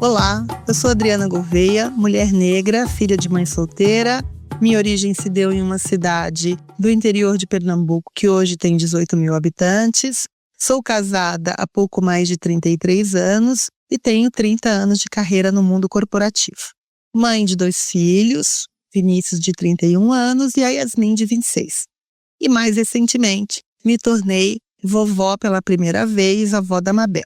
Olá, eu sou Adriana Gouveia, mulher negra, filha de mãe solteira. Minha origem se deu em uma cidade do interior de Pernambuco, que hoje tem 18 mil habitantes. Sou casada há pouco mais de 33 anos e tenho 30 anos de carreira no mundo corporativo. Mãe de 2 filhos, Vinícius de 31 anos e a Yasmin de 26. E mais recentemente, me tornei vovó pela primeira vez, avó da Mabel.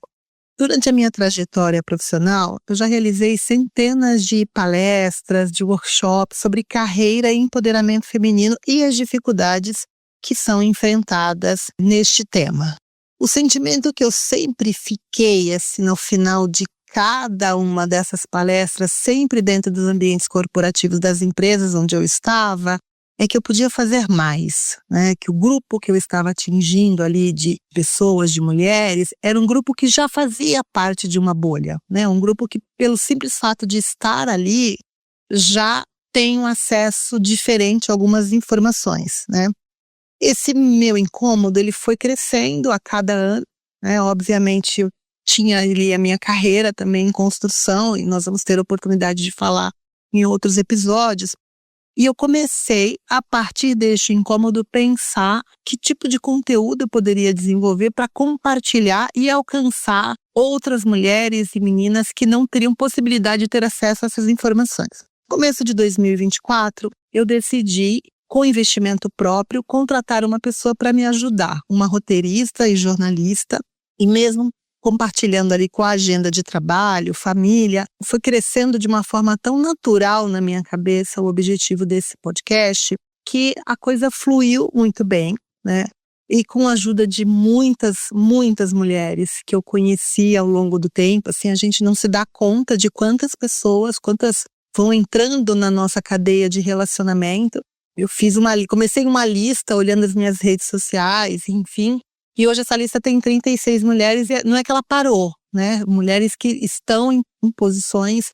Durante a minha trajetória profissional, eu já realizei centenas de palestras, de workshops sobre carreira e empoderamento feminino e as dificuldades que são enfrentadas neste tema. O sentimento que eu sempre fiquei, assim, no final de cada uma dessas palestras, sempre dentro dos ambientes corporativos das empresas onde eu estava, é que eu podia fazer mais, né? Que o grupo que eu estava atingindo ali de pessoas, de mulheres, era um grupo que já fazia parte de uma bolha, né? Um grupo que, pelo simples fato de estar ali, já tem um acesso diferente a algumas informações, né? Esse meu incômodo, ele foi crescendo a cada ano, né? Obviamente, eu tinha ali a minha carreira também em construção, e nós vamos ter a oportunidade de falar em outros episódios. E eu comecei, a partir deste incômodo, pensar que tipo de conteúdo eu poderia desenvolver para compartilhar e alcançar outras mulheres e meninas que não teriam possibilidade de ter acesso a essas informações. No começo de 2024, eu decidi, com investimento próprio, contratar uma pessoa para me ajudar, uma roteirista e jornalista, e mesmo compartilhando ali com a agenda de trabalho, família, foi crescendo de uma forma tão natural na minha cabeça o objetivo desse podcast, que a coisa fluiu muito bem, né? E com a ajuda de muitas mulheres que eu conheci ao longo do tempo, assim, a gente não se dá conta de quantas vão entrando na nossa cadeia de relacionamento. Eu comecei uma lista olhando as minhas redes sociais, enfim. E hoje essa lista tem 36 mulheres e não é que ela parou, né? Mulheres que estão em posições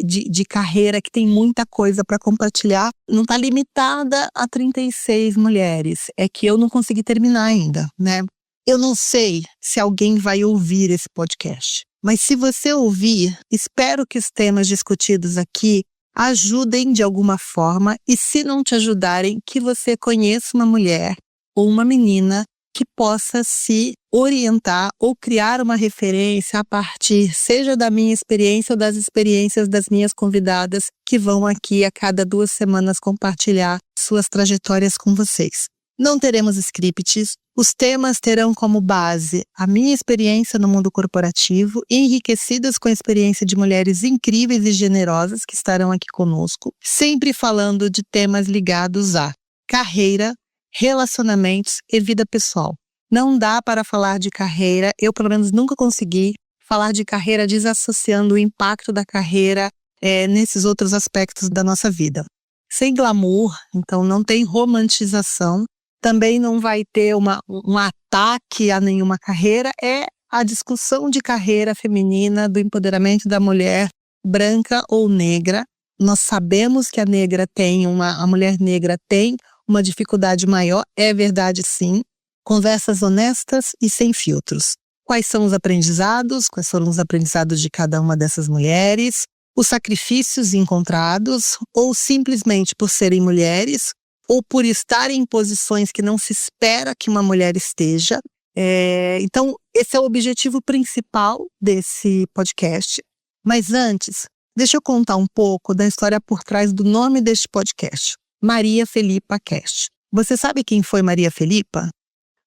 de carreira, que tem muita coisa para compartilhar. Não está limitada a 36 mulheres, é que eu não consegui terminar ainda, né? Eu não sei se alguém vai ouvir esse podcast, mas se você ouvir, espero que os temas discutidos aqui ajudem de alguma forma, e se não te ajudarem, que você conheça uma mulher ou uma menina que possa se orientar ou criar uma referência a partir, seja da minha experiência ou das experiências das minhas convidadas, que vão aqui a cada 2 semanas compartilhar suas trajetórias com vocês. Não teremos scripts, os temas terão como base a minha experiência no mundo corporativo, enriquecidas com a experiência de mulheres incríveis e generosas que estarão aqui conosco, sempre falando de temas ligados a carreira, relacionamentos e vida pessoal. Não dá para falar de carreira, eu pelo menos nunca consegui falar de carreira desassociando o impacto da carreira nesses outros aspectos da nossa vida. Sem glamour, então não tem romantização, também não vai ter um ataque a nenhuma carreira, é a discussão de carreira feminina, do empoderamento da mulher branca ou negra. Nós sabemos que a mulher negra tem uma dificuldade maior, é verdade sim. Conversas honestas e sem filtros. Quais são os aprendizados? Quais foram os aprendizados de cada uma dessas mulheres? Os sacrifícios encontrados, ou simplesmente por serem mulheres, ou por estarem em posições que não se espera que uma mulher esteja. Então, esse é o objetivo principal desse podcast. Mas antes, deixa eu contar um pouco da história por trás do nome deste podcast. Maria Felipa Cast. Você sabe quem foi Maria Felipa?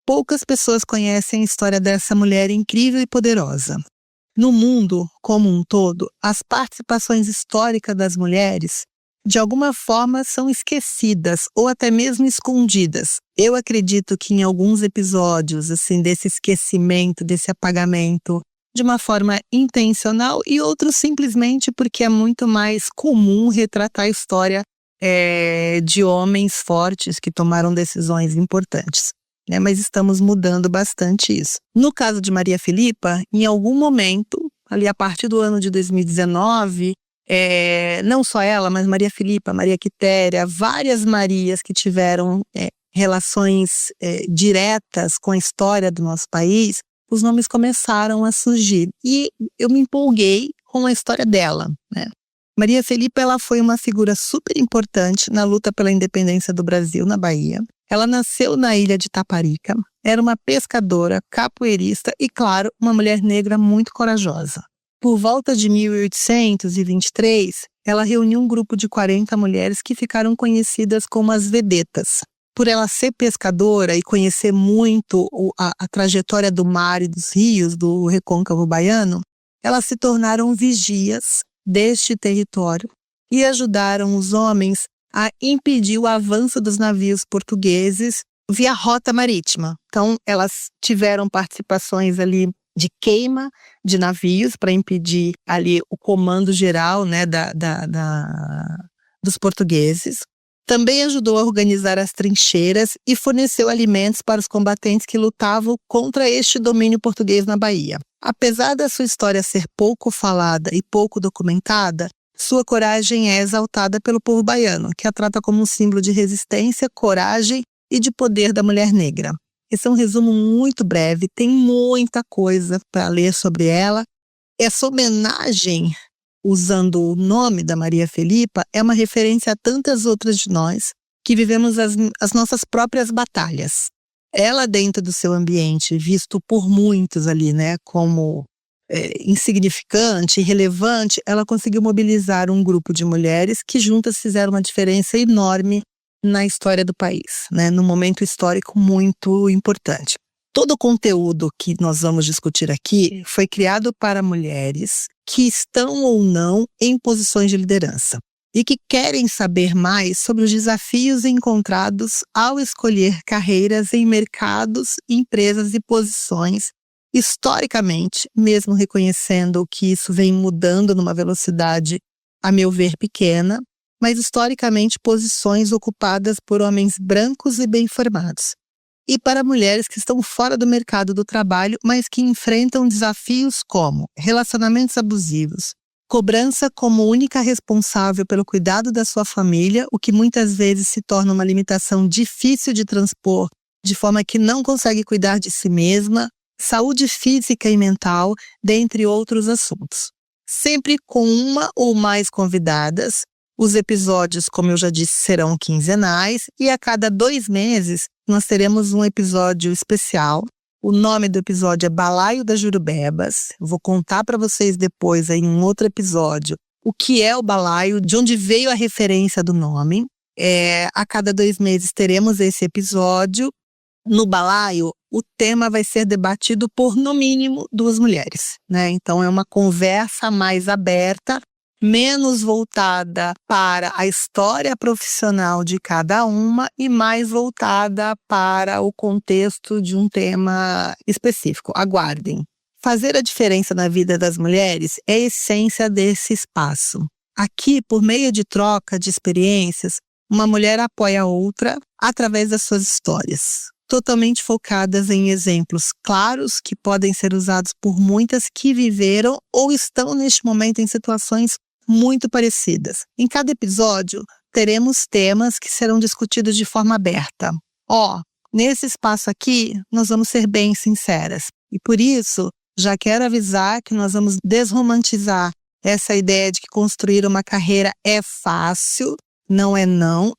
Poucas pessoas conhecem a história dessa mulher incrível e poderosa. No mundo como um todo, as participações históricas das mulheres, de alguma forma, são esquecidas ou até mesmo escondidas. Eu acredito que em alguns episódios, assim, desse esquecimento, desse apagamento, de uma forma intencional, e outros simplesmente porque é muito mais comum retratar a história de homens fortes que tomaram decisões importantes, né? Mas estamos mudando bastante isso. No caso de Maria Felipa, em algum momento, ali a partir do ano de 2019, não só ela, mas Maria Felipa, Maria Quitéria, várias Marias que tiveram relações diretas com a história do nosso país, os nomes começaram a surgir. E eu me empolguei com a história dela, né? Maria Felipa, ela foi uma figura super importante na luta pela independência do Brasil, na Bahia. Ela nasceu na ilha de Taparica, era uma pescadora, capoeirista e, claro, uma mulher negra muito corajosa. Por volta de 1823, ela reuniu um grupo de 40 mulheres que ficaram conhecidas como as vedetas. Por ela ser pescadora e conhecer muito a trajetória do mar e dos rios do recôncavo baiano, elas se tornaram vigias deste território e ajudaram os homens a impedir o avanço dos navios portugueses via rota marítima. Então, elas tiveram participações ali de queima de navios para impedir ali o comando geral, né, dos portugueses. Também ajudou a organizar as trincheiras e forneceu alimentos para os combatentes que lutavam contra este domínio português na Bahia. Apesar da sua história ser pouco falada e pouco documentada, sua coragem é exaltada pelo povo baiano, que a trata como um símbolo de resistência, coragem e de poder da mulher negra. Esse é um resumo muito breve, tem muita coisa para ler sobre ela. Essa homenagem, usando o nome da Maria Felipa, é uma referência a tantas outras de nós que vivemos as nossas próprias batalhas. Ela, dentro do seu ambiente, visto por muitos ali, né, como insignificante, irrelevante, ela conseguiu mobilizar um grupo de mulheres que juntas fizeram uma diferença enorme na história do país, né, num momento histórico muito importante. Todo o conteúdo que nós vamos discutir aqui foi criado para mulheres que estão ou não em posições de liderança e que querem saber mais sobre os desafios encontrados ao escolher carreiras em mercados, empresas e posições, historicamente, mesmo reconhecendo que isso vem mudando numa velocidade, a meu ver, pequena, mas historicamente posições ocupadas por homens brancos e bem formados. E para mulheres que estão fora do mercado do trabalho, mas que enfrentam desafios como relacionamentos abusivos, cobrança como única responsável pelo cuidado da sua família, o que muitas vezes se torna uma limitação difícil de transpor, de forma que não consegue cuidar de si mesma, saúde física e mental, dentre outros assuntos. Sempre com uma ou mais convidadas. Os episódios, como eu já disse, serão quinzenais e a cada 2 meses nós teremos um episódio especial. O nome do episódio é Balaio das Jurubebas. Eu vou contar para vocês depois, em um outro episódio, o que é o balaio, de onde veio a referência do nome. A cada 2 meses teremos esse episódio. No balaio, o tema vai ser debatido por, no mínimo, 2 mulheres, né? Então, é uma conversa mais aberta, menos voltada para a história profissional de cada uma e mais voltada para o contexto de um tema específico. Aguardem. Fazer a diferença na vida das mulheres é a essência desse espaço. Aqui, por meio de troca de experiências, uma mulher apoia a outra através das suas histórias, totalmente focadas em exemplos claros que podem ser usados por muitas que viveram ou estão neste momento em situações muito parecidas. Em cada episódio, teremos temas que serão discutidos de forma aberta. Nesse espaço aqui, nós vamos ser bem sinceras. E por isso, já quero avisar que nós vamos desromantizar essa ideia de que construir uma carreira é fácil. Não,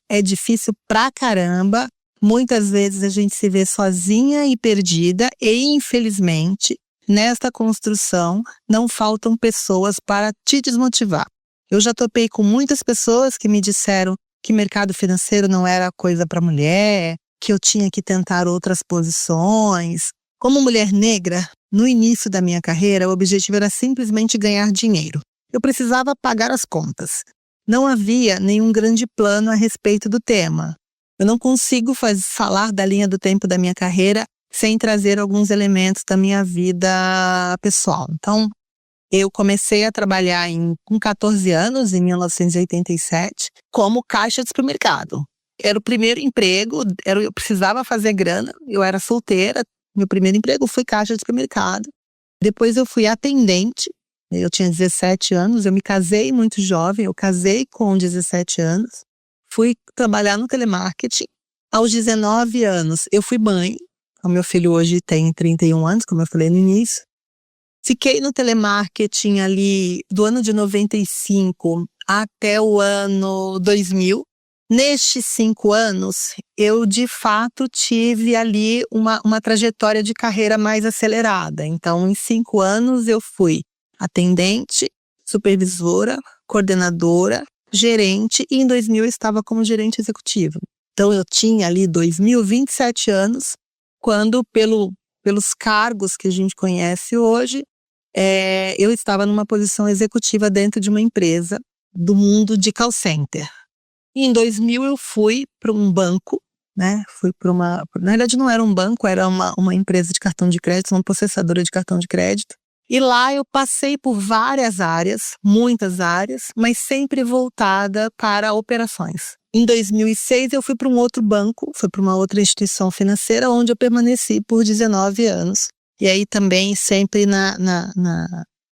é difícil pra caramba. Muitas vezes a gente se vê sozinha e perdida e, infelizmente, nesta construção não faltam pessoas para te desmotivar. Eu já topei com muitas pessoas que me disseram que mercado financeiro não era coisa para mulher, que eu tinha que tentar outras posições. Como mulher negra, no início da minha carreira, o objetivo era simplesmente ganhar dinheiro. Eu precisava pagar as contas. Não havia nenhum grande plano a respeito do tema. Eu não consigo falar da linha do tempo da minha carreira sem trazer alguns elementos da minha vida pessoal. Então, eu comecei a trabalhar com 14 anos, em 1987, como caixa de supermercado. Era o primeiro emprego, eu precisava fazer grana, eu era solteira, meu primeiro emprego foi caixa de supermercado. Depois eu fui atendente, eu tinha 17 anos, eu me casei muito jovem, eu casei com 17 anos, fui trabalhar no telemarketing. Aos 19 anos, eu fui mãe, o meu filho hoje tem 31 anos, como eu falei no início. Fiquei no telemarketing ali do ano de 95 até o ano 2000. Nestes 5 anos, eu de fato tive ali uma trajetória de carreira mais acelerada. Então, em 5 anos, eu fui atendente, supervisora, coordenadora, gerente, e em 2000 eu estava como gerente executivo. Então, eu tinha ali 27 anos, quando pelos cargos que a gente conhece hoje, eu estava numa posição executiva dentro de uma empresa do mundo de call center. E em 2000 eu fui para um banco, né? Na verdade não era um banco, era uma empresa de cartão de crédito, uma processadora de cartão de crédito. E lá eu passei por várias áreas, muitas áreas, mas sempre voltada para operações. Em 2006 eu fui para um outro banco, fui para uma outra instituição financeira, onde eu permaneci por 19 anos. E aí também sempre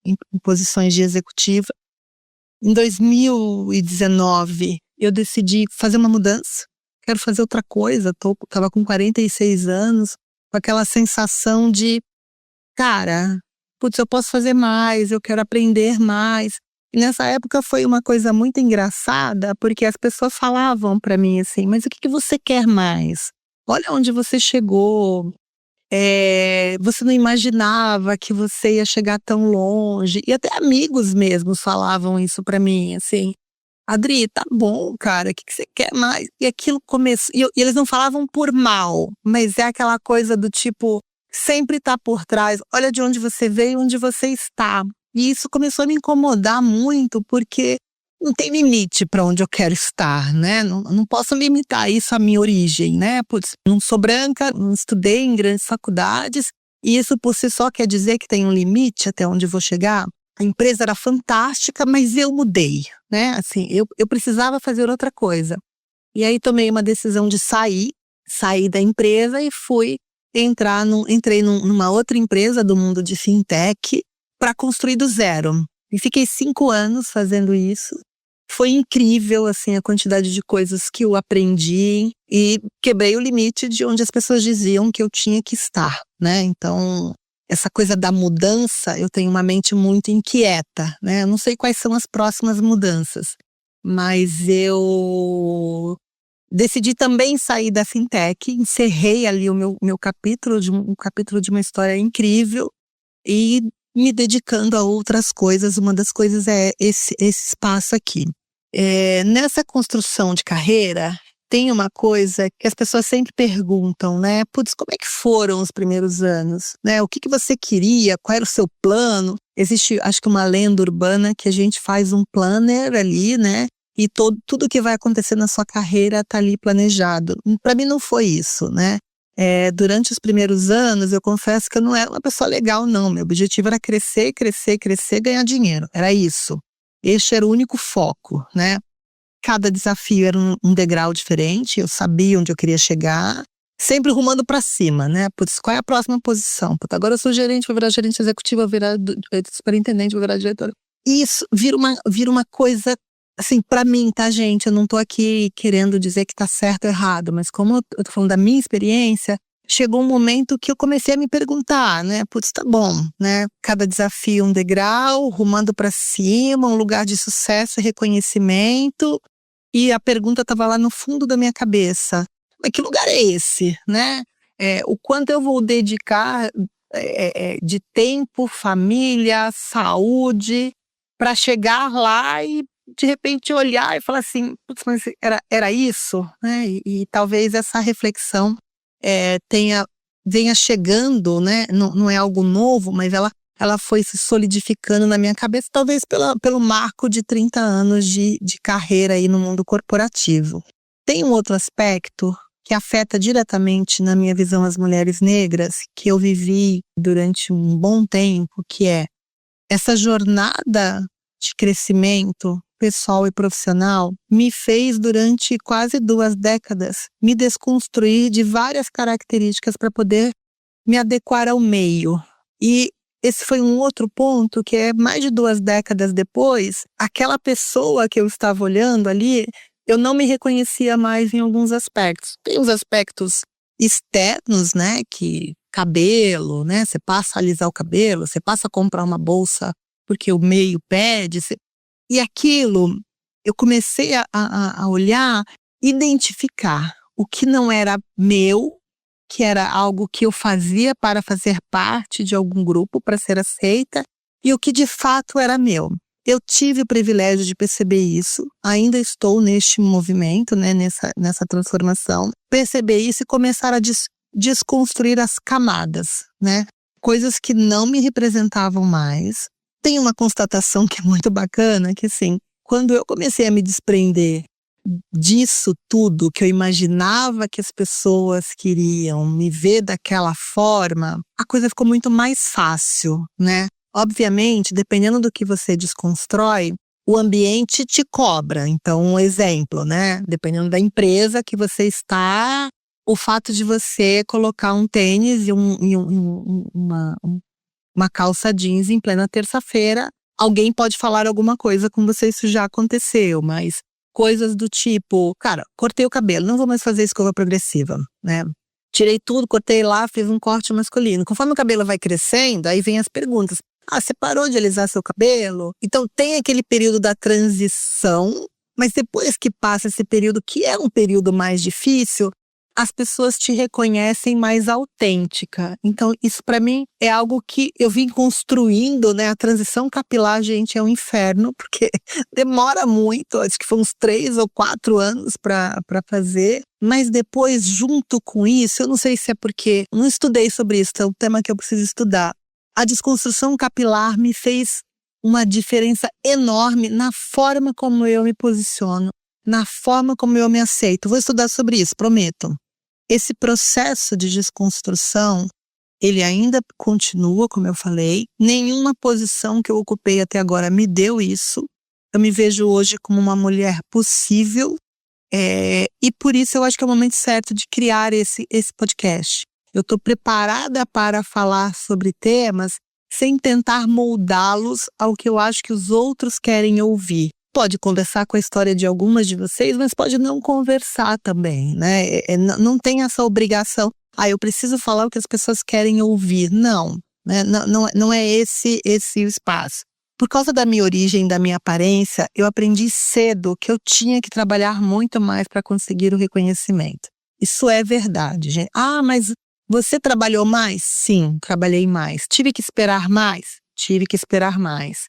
em posições de executiva. Em 2019 eu decidi fazer uma mudança, quero fazer outra coisa, estava com 46 anos, com aquela sensação de, cara, putz, eu posso fazer mais, eu quero aprender mais. E nessa época foi uma coisa muito engraçada, porque as pessoas falavam para mim assim, mas o que você quer mais? Olha onde você chegou, você não imaginava que você ia chegar tão longe. E até amigos mesmos falavam isso para mim, assim, Adri, tá bom, cara, o que você quer mais? E aquilo começou, e eles não falavam por mal, mas é aquela coisa do tipo, sempre tá por trás, olha de onde você veio, onde você está. E isso começou a me incomodar muito, porque não tem limite para onde eu quero estar, né? Não posso limitar isso à minha origem, né? Putz, não sou branca, não estudei em grandes faculdades, e isso por si só quer dizer que tem um limite até onde eu vou chegar. A empresa era fantástica, mas eu mudei, né? Assim, eu precisava fazer outra coisa. E aí tomei uma decisão de sair da empresa e entrei numa outra empresa do mundo de fintech para construir do zero. E fiquei 5 anos fazendo isso. Foi incrível, assim, a quantidade de coisas que eu aprendi e quebrei o limite de onde as pessoas diziam que eu tinha que estar, né? Então, essa coisa da mudança, eu tenho uma mente muito inquieta, né? Eu não sei quais são as próximas mudanças, mas eu decidi também sair da fintech, encerrei ali o meu capítulo, um capítulo de uma história incrível e me dedicando a outras coisas. Uma das coisas é esse espaço aqui. Nessa construção de carreira, tem uma coisa que as pessoas sempre perguntam, né? Putz, como é que foram os primeiros anos? Né? O que você queria? Qual era o seu plano? Existe, acho que uma lenda urbana que a gente faz um planner ali, né? E tudo que vai acontecer na sua carreira está ali planejado. Para mim não foi isso, né? Durante os primeiros anos, eu confesso que eu não era uma pessoa legal, não. Meu objetivo era crescer, crescer, crescer, ganhar dinheiro. Era isso. Este era o único foco, né? Cada desafio era um degrau diferente, eu sabia onde eu queria chegar, sempre rumando para cima, né? Putz, qual é a próxima posição? Putz, agora eu sou gerente, vou virar gerente executiva, vou virar superintendente, vou virar diretora. Isso vira uma coisa, assim, para mim, tá, gente? Eu não tô aqui querendo dizer que tá certo ou errado, mas como eu tô falando da minha experiência, chegou um momento que eu comecei a me perguntar, né? Putz, tá bom, né? Cada desafio um degrau, rumando para cima, um lugar de sucesso e reconhecimento. E a pergunta estava lá no fundo da minha cabeça. Mas que lugar é esse, né? O quanto eu vou dedicar de tempo, família, saúde, para chegar lá e, de repente, olhar e falar assim, putz, mas era isso? Né? E talvez essa reflexão venha chegando, né? Não é algo novo, mas ela foi se solidificando na minha cabeça, talvez pelo marco de 30 anos de carreira aí no mundo corporativo. Tem um outro aspecto que afeta diretamente, na minha visão, as mulheres negras, que eu vivi durante um bom tempo, que é essa jornada de crescimento pessoal e profissional me fez, durante quase 2 décadas, me desconstruir de várias características para poder me adequar ao meio. E esse foi um outro ponto que é mais de 2 décadas depois, aquela pessoa que eu estava olhando ali, eu não me reconhecia mais em alguns aspectos. Tem os aspectos externos, né, que cabelo, né? Você passa a alisar o cabelo, você passa a comprar uma bolsa porque o meio pede. E aquilo, eu comecei a olhar, identificar o que não era meu, que era algo que eu fazia para fazer parte de algum grupo, para ser aceita, e o que de fato era meu. Eu tive o privilégio de perceber isso, ainda estou neste movimento, né, nessa transformação, perceber isso e começar a desconstruir as camadas, né? Coisas que não me representavam mais. Tem uma constatação que é muito bacana, que assim, quando eu comecei a me desprender disso tudo, que eu imaginava que as pessoas queriam me ver daquela forma, a coisa ficou muito mais fácil, né? Obviamente, dependendo do que você desconstrói, o ambiente te cobra. Então, um exemplo, né? Dependendo da empresa que você está, o fato de você colocar um tênis e uma calça jeans em plena terça-feira, alguém pode falar alguma coisa com você, isso já aconteceu, mas coisas do tipo, cara, cortei o cabelo, não vou mais fazer escova progressiva, né? Tirei tudo, cortei lá, fiz um corte masculino. Conforme o cabelo vai crescendo, aí vem as perguntas. Ah, você parou de alisar seu cabelo? Então tem aquele período da transição, mas depois que passa esse período, que é um período mais difícil, as pessoas te reconhecem mais autêntica. Então, isso para mim é algo que eu vim construindo, né? A transição capilar, gente, é um inferno, porque demora muito, acho que foi uns 3 ou 4 anos para fazer. Mas depois, junto com isso, eu não sei se é porque não estudei sobre isso, é um tema que eu preciso estudar. A desconstrução capilar me fez uma diferença enorme na forma como eu me posiciono, na forma como eu me aceito. Vou estudar sobre isso, prometo. Esse processo de desconstrução, ele ainda continua, como eu falei. Nenhuma posição que eu ocupei até agora me deu isso. Eu me vejo hoje como uma mulher possível, e por isso eu acho que é o momento certo de criar esse podcast. Eu estou preparada para falar sobre temas sem tentar moldá-los ao que eu acho que os outros querem ouvir. Pode conversar com a história de algumas de vocês, mas pode não conversar também, né? Não tem essa obrigação. Ah, eu preciso falar o que as pessoas querem ouvir. Não, né? Não é esse o espaço. Por causa da minha origem, da minha aparência, eu aprendi cedo que eu tinha que trabalhar muito mais para conseguir o reconhecimento. Isso é verdade, gente. Ah, mas você trabalhou mais? Sim, trabalhei mais. Tive que esperar mais? Tive que esperar mais.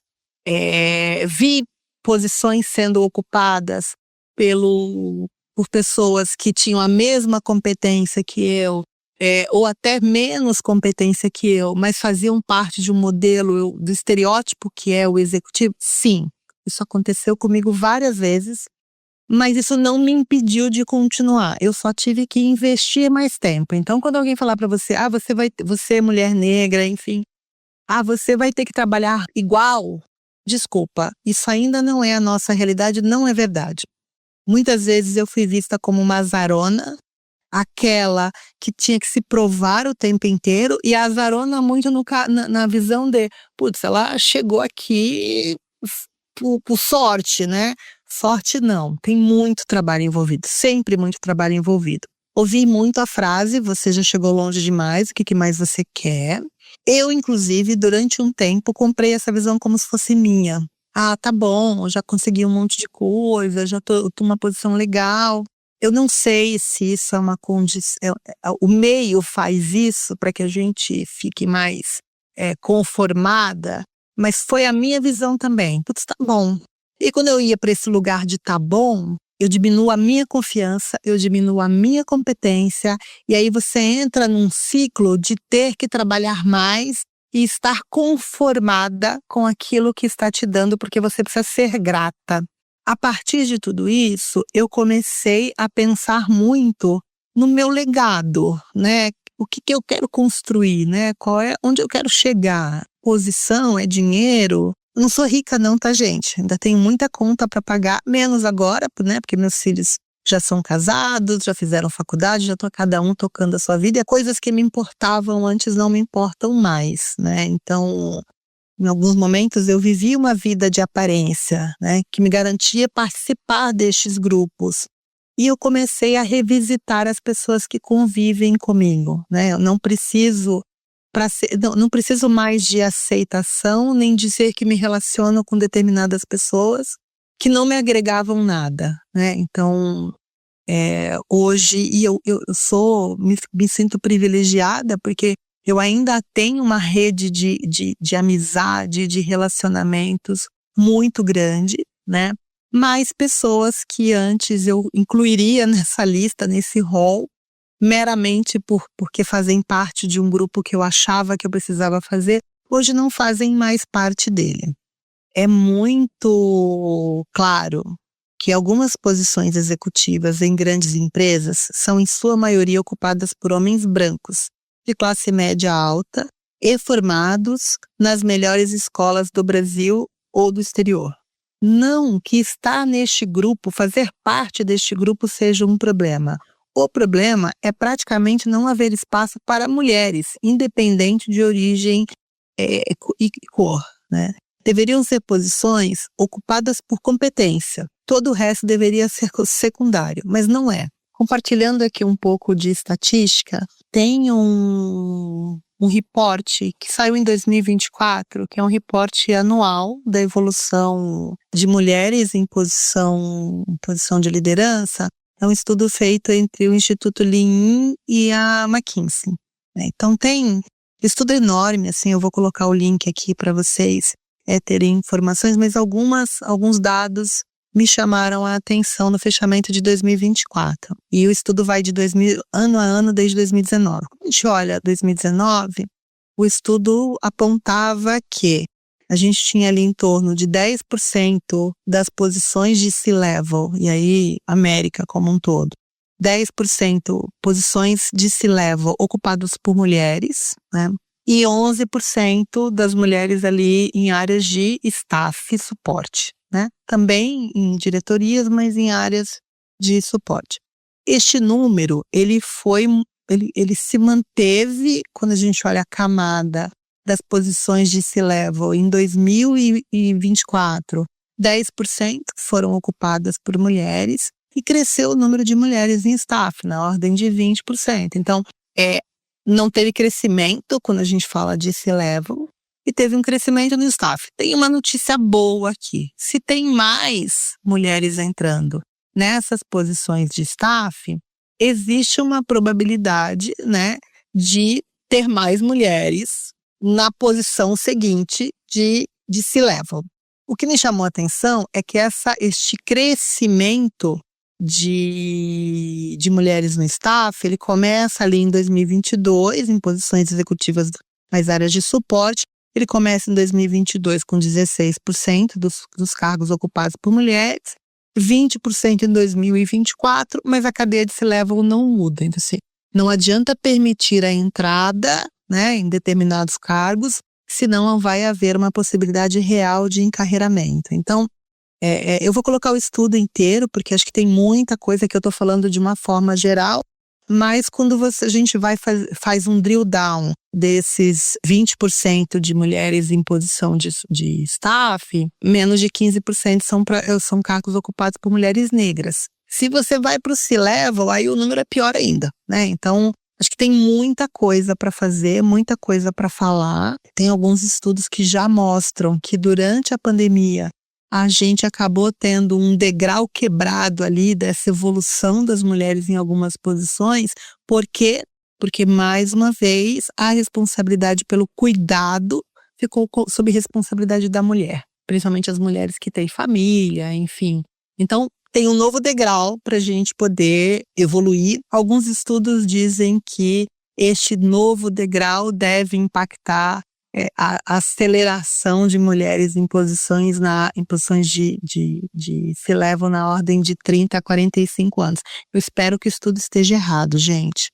Vi posições sendo ocupadas por pessoas que tinham a mesma competência que eu, ou até menos competência que eu, mas faziam parte de um modelo, do estereótipo que é o executivo. Sim, isso aconteceu comigo várias vezes, mas isso não me impediu de continuar. Eu só tive que investir mais tempo. Então, quando alguém falar para você, você é mulher negra, enfim, você vai ter que trabalhar igual. Desculpa, isso ainda não é a nossa realidade, não é verdade. Muitas vezes eu fui vista como uma azarona, aquela que tinha que se provar o tempo inteiro, e a azarona muito na visão de, putz, ela chegou aqui por sorte, né? Sorte não, tem muito trabalho envolvido, sempre muito trabalho envolvido. Ouvi muito a frase, você já chegou longe demais, o que mais você quer? Eu, inclusive, durante um tempo, comprei essa visão como se fosse minha. Ah, tá bom, eu já consegui um monte de coisa, já tô numa posição legal. Eu não sei se isso é uma condição. O meio faz isso para que a gente fique mais conformada, mas foi a minha visão também. Putz, tá bom. E quando eu ia para esse lugar de tá bom, eu diminuo a minha confiança, eu diminuo a minha competência, e aí você entra num ciclo de ter que trabalhar mais e estar conformada com aquilo que está te dando, porque você precisa ser grata. A partir de tudo isso, eu comecei a pensar muito no meu legado, né? O que eu quero construir, né? Onde eu quero chegar? Posição, é dinheiro? Eu não sou rica não, tá, gente? Ainda tenho muita conta para pagar, menos agora, né? Porque meus filhos já são casados, já fizeram faculdade, já estão cada um tocando a sua vida. E coisas que me importavam antes não me importam mais, né? Então, em alguns momentos eu vivi uma vida de aparência, né? Que me garantia participar destes grupos. E eu comecei a revisitar as pessoas que convivem comigo, né? Eu não preciso não preciso mais de aceitação, nem dizer que me relaciono com determinadas pessoas que não me agregavam nada, né? Então, hoje, e me sinto privilegiada porque eu ainda tenho uma rede de amizade, de relacionamentos muito grande, né? Mais pessoas que antes eu incluiria nessa lista, nesse rol, meramente porque fazem parte de um grupo que eu achava que eu precisava fazer, hoje não fazem mais parte dele. É muito claro que algumas posições executivas em grandes empresas são, em sua maioria, ocupadas por homens brancos, de classe média alta e formados nas melhores escolas do Brasil ou do exterior. Não que estar neste grupo, fazer parte deste grupo seja um problema. O problema é praticamente não haver espaço para mulheres, independente de origem e cor, né? Deveriam ser posições ocupadas por competência. Todo o resto deveria ser secundário, mas não é. Compartilhando aqui um pouco de estatística, tem um reporte que saiu em 2024, que é um reporte anual da evolução de mulheres em posição de liderança. É um estudo feito entre o Instituto Lin e a McKinsey, né? Então tem estudo enorme, assim, eu vou colocar o link aqui para vocês terem informações, mas alguns dados me chamaram a atenção no fechamento de 2024. E o estudo vai de ano a ano desde 2019. Quando a gente olha 2019, o estudo apontava que a gente tinha ali em torno de 10% das posições de C-level, e aí América como um todo, 10% posições de C-level ocupadas por mulheres, né? E 11% das mulheres ali em áreas de staff e suporte, né? Também em diretorias, mas em áreas de suporte. Este número, ele se manteve quando a gente olha a camada das posições de C-level em 2024, 10% foram ocupadas por mulheres e cresceu o número de mulheres em staff, na ordem de 20%. Então, não teve crescimento quando a gente fala de C-level e teve um crescimento no staff. Tem uma notícia boa aqui. Se tem mais mulheres entrando nessas posições de staff, existe uma probabilidade, né, de ter mais mulheres na posição seguinte de C-level. O que me chamou a atenção é que este crescimento de mulheres no staff, ele começa ali em 2022, em posições executivas nas áreas de suporte. Ele começa em 2022 com 16% dos cargos ocupados por mulheres, 20% em 2024, mas a cadeia de C-level não muda. Então, assim, não adianta permitir a entrada, né, em determinados cargos, senão não vai haver uma possibilidade real de encarreiramento. Então, eu vou colocar o estudo inteiro, porque acho que tem muita coisa que eu estou falando de uma forma geral, mas quando a gente faz um drill down desses 20% de mulheres em posição de staff, menos de 15% são cargos ocupados por mulheres negras. Se você vai para o C-level, aí o número é pior ainda, né? Então, acho que tem muita coisa para fazer, muita coisa para falar. Tem alguns estudos que já mostram que durante a pandemia a gente acabou tendo um degrau quebrado ali dessa evolução das mulheres em algumas posições. Por quê? Porque, mais uma vez, a responsabilidade pelo cuidado ficou sob responsabilidade da mulher, principalmente as mulheres que têm família, enfim. Então, tem um novo degrau para a gente poder evoluir. Alguns estudos dizem que este novo degrau deve impactar a aceleração de mulheres em posições de C-level na ordem de 30 a 45 anos. Eu espero que o estudo esteja errado, gente.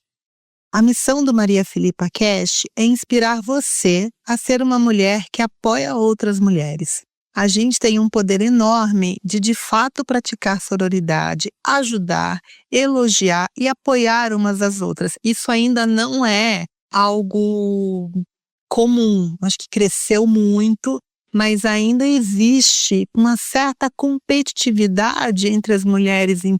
A missão do Maria Filipa Cash é inspirar você a ser uma mulher que apoia outras mulheres. A gente tem um poder enorme de fato praticar sororidade, ajudar, elogiar e apoiar umas às outras. Isso ainda não é algo comum, acho que cresceu muito mas ainda existe uma certa competitividade entre as mulheres em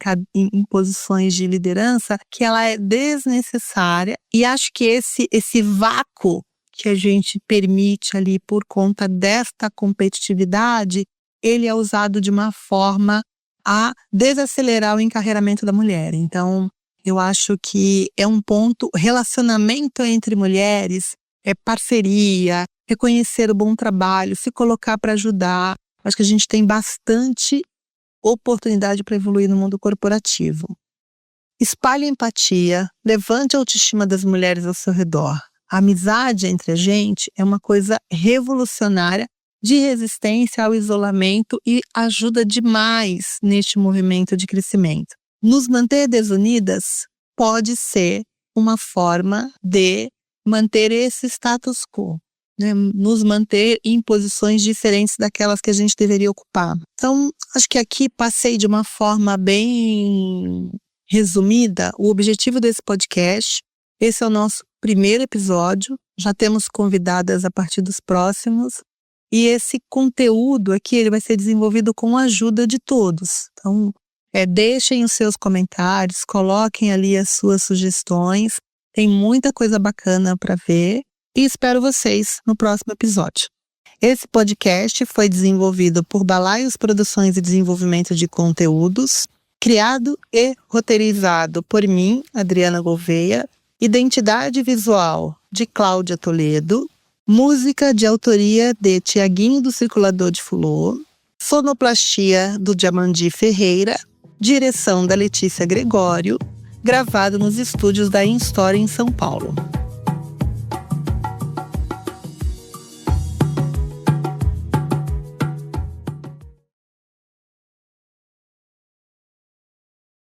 posições de liderança que ela é desnecessária, e acho que esse vácuo que a gente permite ali por conta desta competitividade, ele é usado de uma forma a desacelerar o encarreiramento da mulher. Então, eu acho que é um ponto, relacionamento entre mulheres, é parceria, reconhecer o bom trabalho, se colocar para ajudar. Acho que a gente tem bastante oportunidade para evoluir no mundo corporativo. Espalhe empatia, levante a autoestima das mulheres ao seu redor. A amizade entre a gente é uma coisa revolucionária de resistência ao isolamento e ajuda demais neste movimento de crescimento. Nos manter desunidas pode ser uma forma de manter esse status quo, né? Nos manter em posições diferentes daquelas que a gente deveria ocupar. Então, acho que aqui passei de uma forma bem resumida o objetivo desse podcast. Esse é o nosso primeiro episódio, já temos convidadas a partir dos próximos, e esse conteúdo aqui ele vai ser desenvolvido com a ajuda de todos. Então, deixem os seus comentários, coloquem ali as suas sugestões, tem muita coisa bacana para ver, e espero vocês no próximo episódio. Esse podcast foi desenvolvido por Balaios Produções e Desenvolvimento de Conteúdos, criado e roteirizado por mim, Adriana Gouveia, identidade visual de Cláudia Toledo, música de autoria de Tiaguinho do Circulador de Fulô, sonoplastia do Diamandi Ferreira, direção da Letícia Gregório, gravado nos estúdios da InStore em São Paulo.